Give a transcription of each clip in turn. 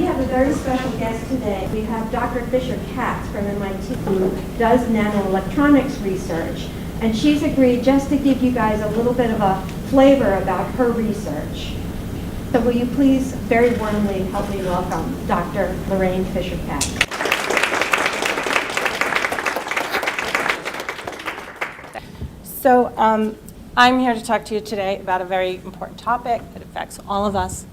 have a very special guest today. We have Dr. Fisher Katz from MIT, who does nanoelectronics research, and she's agreed just to give you guys a little bit of a flavor about her research. So will you please very warmly help me welcome Dr. Lorraine Fisher Katz. So I'm here to talk to you today about a very important topic that affects all of us.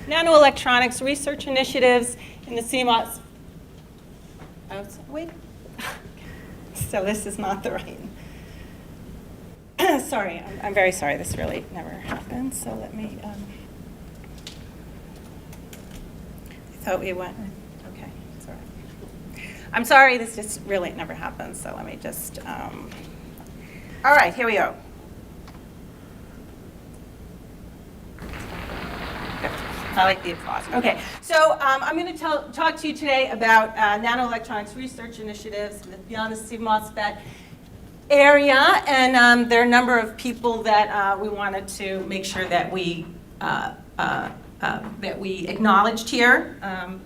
Nanoelectronics research initiatives in the CMOS. Oh, wait. So this is not the right. Sorry, I'm very sorry. This really never happened. So let me. I thought we went. Okay, sorry. I'm sorry. This just really never happened. So let me just. All right, here we go. I like the applause. Okay, so I'm going to talk to you today about nanoelectronics research initiatives beyond the CMOS area, and there are a number of people that we wanted to make sure that we acknowledged here. I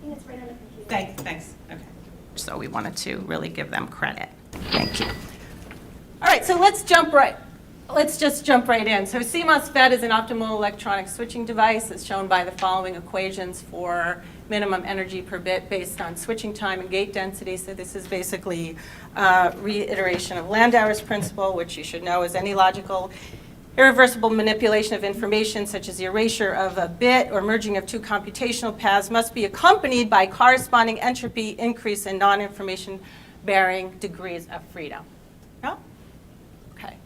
think it's right on the computer. Thanks. Okay. So we wanted to really give them credit. Thank you. All right, so let's just jump right in. So CMOS is an optimal electronic switching device that's shown by the following equations for minimum energy per bit based on switching time and gate density. So this is basically a reiteration of Landauer's principle, which you should know is any logical irreversible manipulation of information, such as the erasure of a bit or merging of two computational paths, must be accompanied by corresponding entropy increase in non-information bearing degrees of freedom. No? Okay.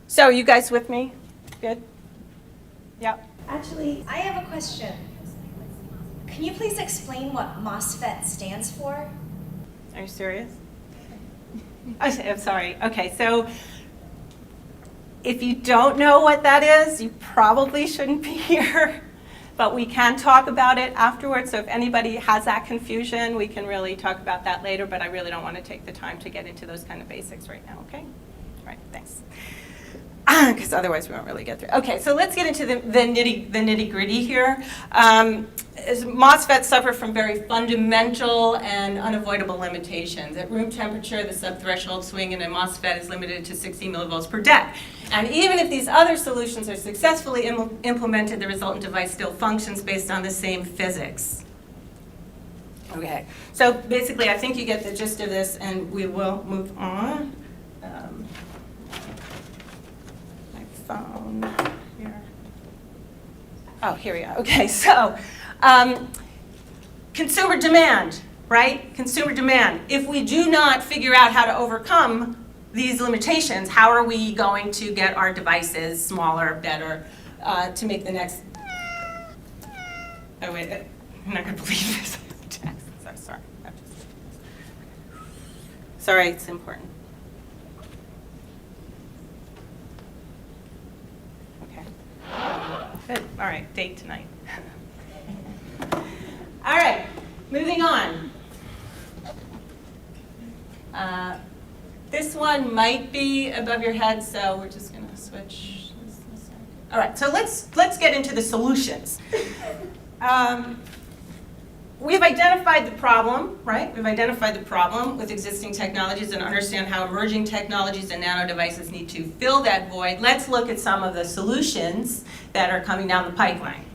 So you guys with me? Good? Yep. Actually, I have a question. Can you please explain what MOSFET stands for? Are you serious? I'm sorry. Okay, so if you don't know what that is, you probably shouldn't be here. But we can talk about it afterwards. So if anybody has that confusion, we can really talk about that later. But I really don't want to take the time to get into those kind of basics right now, okay? All right, thanks. Because otherwise we won't really get through. Okay, so let's get into the nitty-gritty here. MOSFETs suffer from very fundamental and unavoidable limitations. At room temperature, the subthreshold swing in a MOSFET is limited to 60 millivolts per deck. And even if these other solutions are successfully implemented, the resultant device still functions based on the same physics. Okay, so basically I think you get the gist of this, and we will move on. My phone here. Oh, here we go. Okay, so consumer demand, right? Consumer demand. If we do not figure out how to overcome these limitations, how are we going to get our devices smaller, better, to make the next... Oh, wait, I'm not going to believe this. Sorry. Sorry, it's important. Okay. Good. All right, date tonight. All right, moving on. This one might be above your head, so we're just going to switch this. All right, so let's get into the solutions. We've identified the problem, right? We've identified the problem with existing technologies and understand how emerging technologies and nano devices need to fill that void. Let's look at some of the solutions that are coming down the pipeline.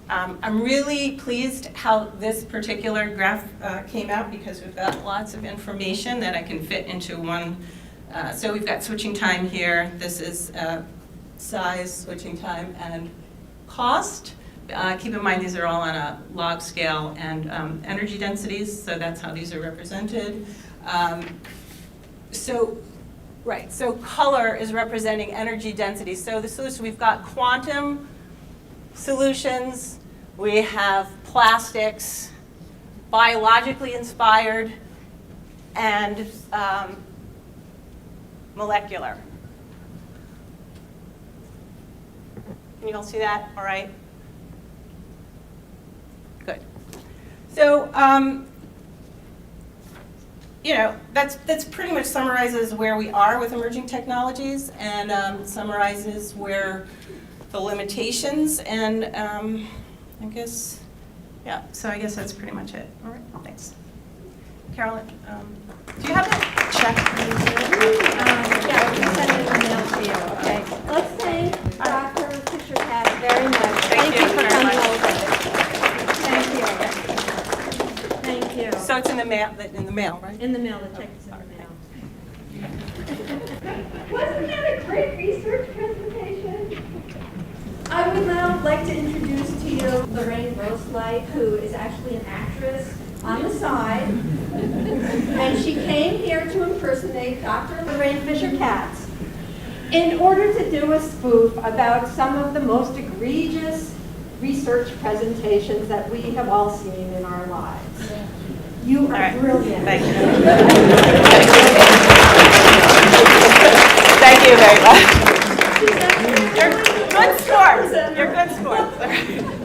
I'm really pleased how this particular graph came out because we've got lots of information that I can fit into one. So we've got switching time here. This is size, switching time, and cost. Keep in mind these are all on a log scale and energy densities, so that's how these are represented. So color is representing energy density. So the solution, we've got quantum solutions, we have plastics, biologically inspired, and molecular. Can you all see that? All right. Good. So, that's pretty much summarizes where we are with emerging technologies and summarizes where the limitations, and I guess, yeah, so I guess that's pretty much it. All right, thanks. Carolyn, do you have a check? Yeah, we'll send it in the mail to you, okay? Let's thank Dr. Fisher-Katz very much. Thank you for very coming much. over. Thank you. Thank you. So it's in the mail, right? In the mail, the check is in the mail. Wasn't that a great research presentation? I would now like to introduce to you Lorraine Roselight, who is actually an actress on the side. And she came here to impersonate Dr. Lorraine Fisher-Katz in order to do a spoof about some of the most egregious research presentations that we have all seen in our lives. You are right. brilliant. Thank you. Thank you very much. You're good sports. You're good sports.